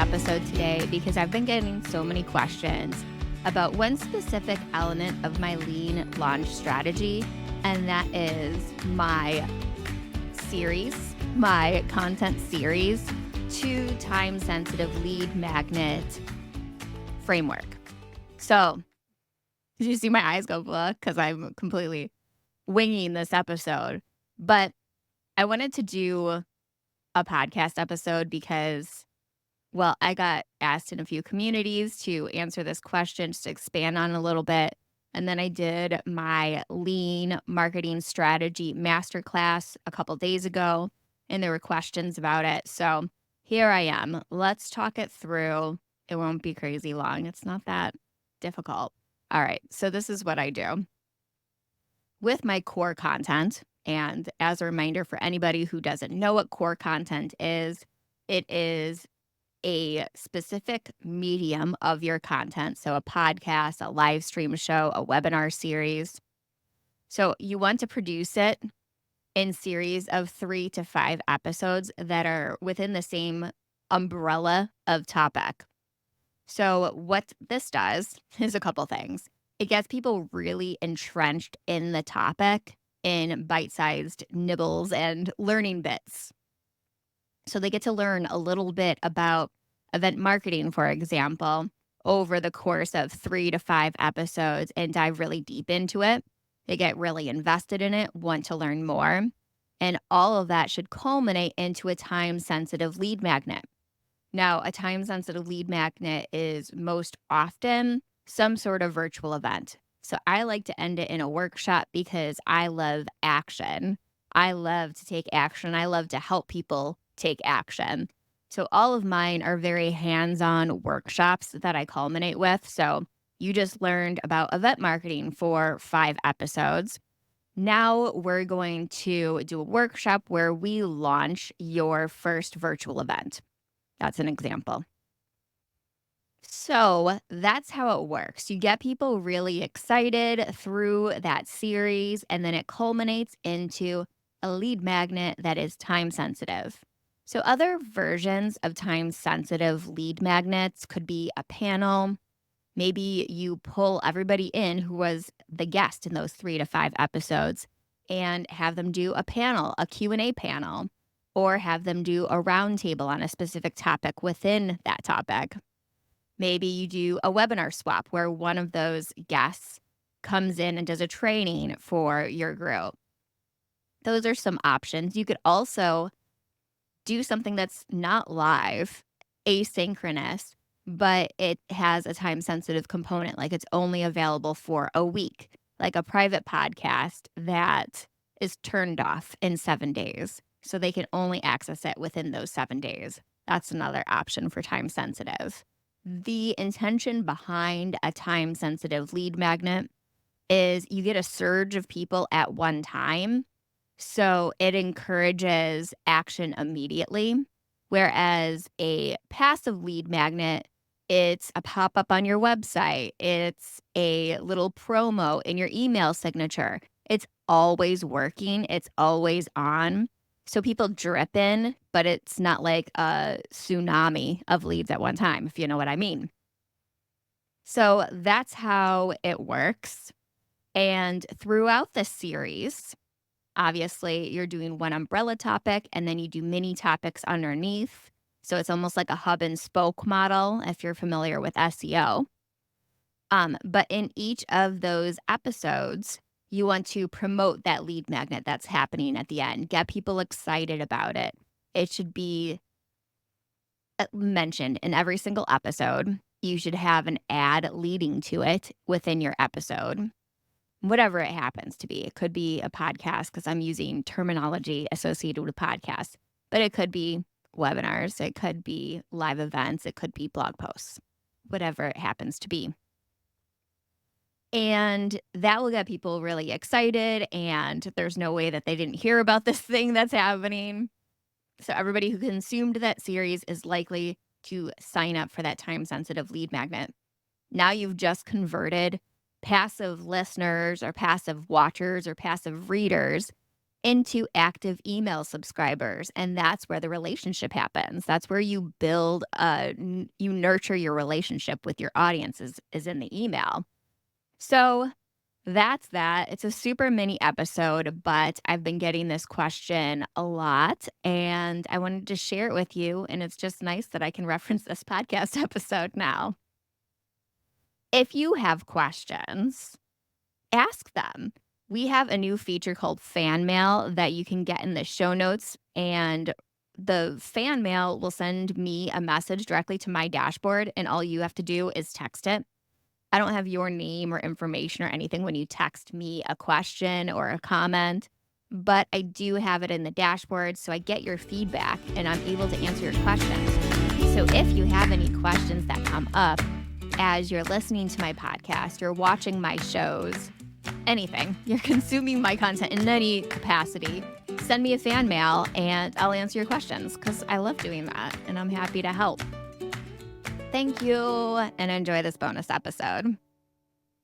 episode today because I've been getting so many questions about one specific element of my lean launch strategy, and that is my content series to time-sensitive lead magnet framework. So, did you see my eyes go blank? Because I'm completely winging this episode. But I wanted to do a podcast episode because, well, I got asked in a few communities to answer this question, just to expand on it a little bit. And then I did my lean marketing strategy masterclass a couple days ago, and there were questions about it. So here I am. Let's talk it through. It won't be crazy long. It's not that difficult. All right. So this is what I do with my core content. And as a reminder for anybody who doesn't know what core content is, it is a specific medium of your content. So a podcast, a live stream show, a webinar series. So you want to produce it in series of 3 to 5 episodes that are within the same umbrella of topic. So what this does is a couple things. It gets people really entrenched in the topic in bite-sized nibbles and learning bits. So they get to learn a little bit about event marketing, for example, over the course of 3 to 5 episodes and dive really deep into it. They get really invested in it, want to learn more. And all of that should culminate into a time-sensitive lead magnet. Now, a time-sensitive lead magnet is most often some sort of virtual event. So I like to end it in a workshop because I love action. I love to take action. I love to help people take action. So all of mine are very hands-on workshops that I culminate with. So you just learned about event marketing for 5 episodes. Now we're going to do a workshop where we launch your first virtual event. That's an example. So that's how it works. You get people really excited through that series, and then it culminates into a lead magnet that is time sensitive. So other versions of time sensitive lead magnets could be a panel. Maybe you pull everybody in who was the guest in those 3 to 5 episodes and have them do a panel, a Q&A panel, or have them do a roundtable on a specific topic within that topic. Maybe you do a webinar swap where one of those guests comes in and does a training for your group. Those are some options. You could also do something that's not live, asynchronous, but it has a time-sensitive component, like it's only available for a week, like a private podcast that is turned off in 7 days. So they can only access it within those 7 days. That's another option for time-sensitive. The intention behind a time-sensitive lead magnet is you get a surge of people at one time. So it encourages action immediately. Whereas a passive lead magnet, it's a pop-up on your website. It's a little promo in your email signature. It's always working. It's always on. So people drip in, but it's not like a tsunami of leads at one time, if you know what I mean. So that's how it works. And throughout the series, obviously, you're doing one umbrella topic, and then you do mini topics underneath. So it's almost like a hub and spoke model, if you're familiar with SEO. But in each of those episodes, you want to promote that lead magnet that's happening at the end. Get people excited about it. It should be mentioned in every single episode. You should have an ad leading to it within your episode. Whatever it happens to be. It could be a podcast because I'm using terminology associated with podcasts, but it could be webinars. It could be live events. It could be blog posts, whatever it happens to be. And that will get people really excited, and there's no way that they didn't hear about this thing that's happening. So everybody who consumed that series is likely to sign up for that time-sensitive lead magnet. Now you've just converted passive listeners or passive watchers or passive readers into active email subscribers. And that's where the relationship happens. That's where you build, you nurture your relationship with your audience is in the email. So that's that. It's a super mini episode, but I've been getting this question a lot and I wanted to share it with you. And it's just nice that I can reference this podcast episode now. If you have questions, ask them. We have a new feature called fan mail that you can get in the show notes, and the fan mail will send me a message directly to my dashboard, and all you have to do is text it. I don't have your name or information or anything when you text me a question or a comment, but I do have it in the dashboard, so I get your feedback and I'm able to answer your questions. So if you have any questions that come up as you're listening to my podcast, you're watching my shows, anything, you're consuming my content in any capacity, send me a fan mail and I'll answer your questions because I love doing that and I'm happy to help. Thank you and enjoy this bonus episode.